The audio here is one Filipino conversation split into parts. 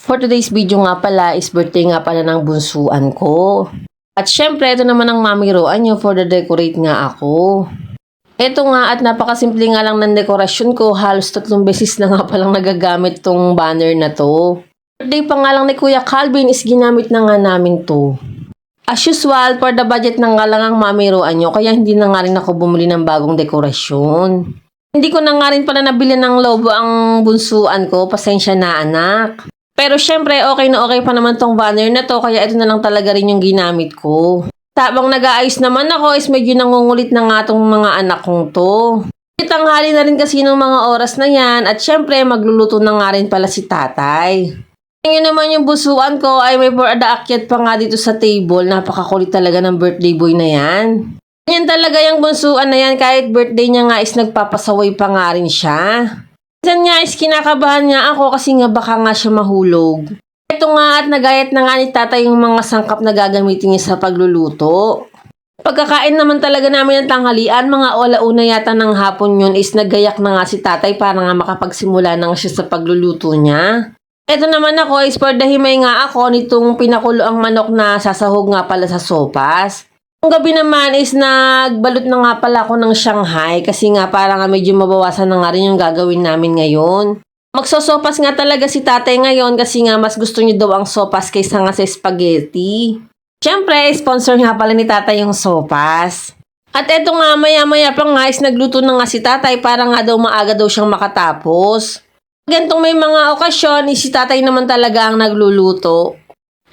For today's video nga pala is birthday nga pala ng bunsuan ko. At syempre, ito naman ang mamiroan nyo for the decorate nga ako. Ito nga at napakasimple nga lang ng dekorasyon ko. Halos 3 beses na nga palang nagagamit tong banner na to. Birthday pa nga lang ni Kuya Calvin is ginamit na nga namin to. As usual, for the budget na nga lang ang mamiroan nyo. Kaya hindi na nga rin ako bumili ng bagong dekorasyon. Hindi ko na nga rin pala nabili ng lobo ang bunsuan ko. Pasensya na anak. Pero syempre, okay na okay pa naman tong banner na to, kaya ito na lang talaga rin yung ginamit ko. Tabang nag-aayos naman ako, is medyo nangungulit na nga tong mga anak kong to. Tanghali na rin kasi ng mga oras na yan, at syempre, magluluto na nga rin pala si tatay. Ngayon naman yung busuan ko ay may aakyat pa nga dito sa table. Napakakulit talaga ng birthday boy na yan. Yan talaga yung bunsuan na yan, kahit birthday niya nga is nagpapasaway pa nga rin siya. Minsan nga is kinakabahan nga ako kasi nga baka nga siya mahulog. Ito nga at nagayat na nga ni tatay yung mga sangkap na gagamitin niya sa pagluluto. Pagkakain naman talaga namin ng tanghalian, mga alauna yata ng hapon yun is nagayak na nga si tatay para nga makapagsimula na nga siya sa pagluluto niya. Ito naman ako is for the himay nga ako nitong pinakulo ang manok na sasahog nga pala sa sopas. Ang gabi naman is nagbalot na nga pala ako ng Shanghai kasi nga parang medyo mabawasan na nga rin yung gagawin namin ngayon. Magsosopas nga talaga si tatay ngayon kasi nga mas gusto niya daw ang sopas kaysa nga sa spaghetti. Siyempre, sponsor nga pala ni tatay yung sopas. At eto nga maya-maya pa nga is nagluto na nga si tatay para nga daw maaga daw siyang makatapos. Gantong may mga okasyon is si tatay naman talaga ang nagluluto.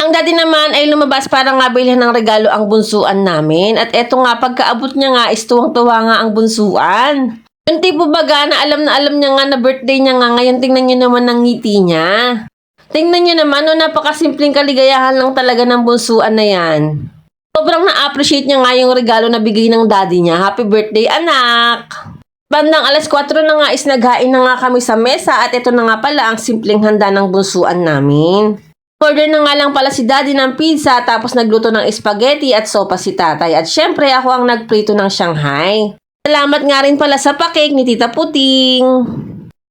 Ang daddy naman ay lumabas para nga bilhin ng regalo ang bunsuan namin. At eto nga, pagkaabot niya nga is tuwang-tuwa nga ang bunsuan. Yung tipo baga na alam niya nga na birthday niya nga. Ngayon tingnan niyo naman ang ngiti niya. Tingnan niyo naman, napakasimpleng kaligayahan lang talaga ng bunsuan na yan. Sobrang na-appreciate niya nga yung regalo na bigay ng daddy niya. Happy birthday anak! Bandang alas 4 na nga is naghain na nga kami sa mesa. At ito na nga pala ang simpleng handa ng bunsuan namin. Order na nga lang pala si daddy ng pizza tapos nagluto ng spaghetti at sopa si tatay. At syempre ako ang nagprito ng Shanghai. Salamat nga rin pala sa pakik ni Tita Puting.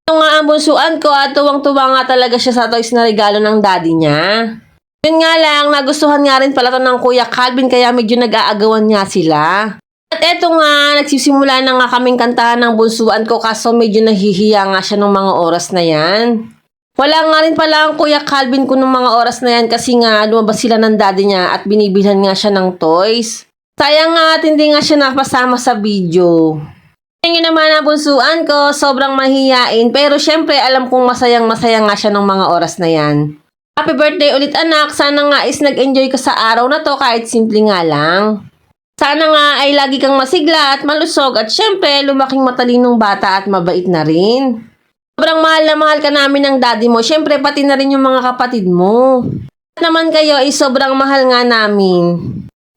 Ito nga ang bunsuan ko at tuwang-tuwa nga talaga siya sa toys na regalo ng daddy niya. Yun nga lang, nagustuhan nga rin pala to ng Kuya Calvin kaya medyo nag-aagawan niya sila. At eto nga, nagsisimula na nga kaming kantahan ng bunsuan ko kaso medyo nahihiya nga siya ng mga oras na yan. Wala nga rin pala ang Kuya Calvin ko nung mga oras na yan kasi nga lumabas sila ng daddy niya at binibilhan nga siya ng toys. Sayang nga at hindi nga siya napasama sa video. Ngayon naman ang bunsuan ko, sobrang mahiyain pero syempre alam kong masayang-masaya nga siya ng mga oras na yan. Happy birthday ulit anak, sana nga is nag-enjoy ka sa araw na to kahit simple nga lang. Sana nga ay lagi kang masigla at malusog at syempre lumaking matalinong bata at mabait na rin. Sobrang mahal na mahal ka namin ng daddy mo. Siyempre, pati na rin yung mga kapatid mo. At naman kayo, sobrang mahal nga namin.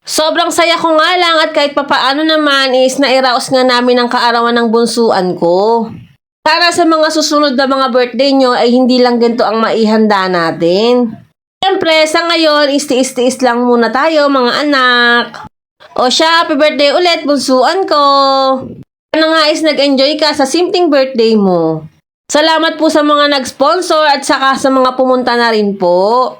Sobrang saya ko nga lang at kahit papaano naman is nairaos nga namin ang kaarawan ng bunsuan ko. Para sa mga susunod na mga birthday nyo ay hindi lang ganito ang maihanda natin. Siyempre, sa ngayon, tiis-tiis lang muna tayo mga anak. O siya, happy birthday ulit, bunsuan ko. Sana nga is nag-enjoy ka sa simpleng birthday mo. Salamat po sa mga nag-sponsor at saka sa mga pumunta na rin po.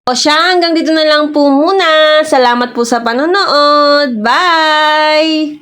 O siya, hanggang dito na lang po muna. Salamat po sa panonood. Bye!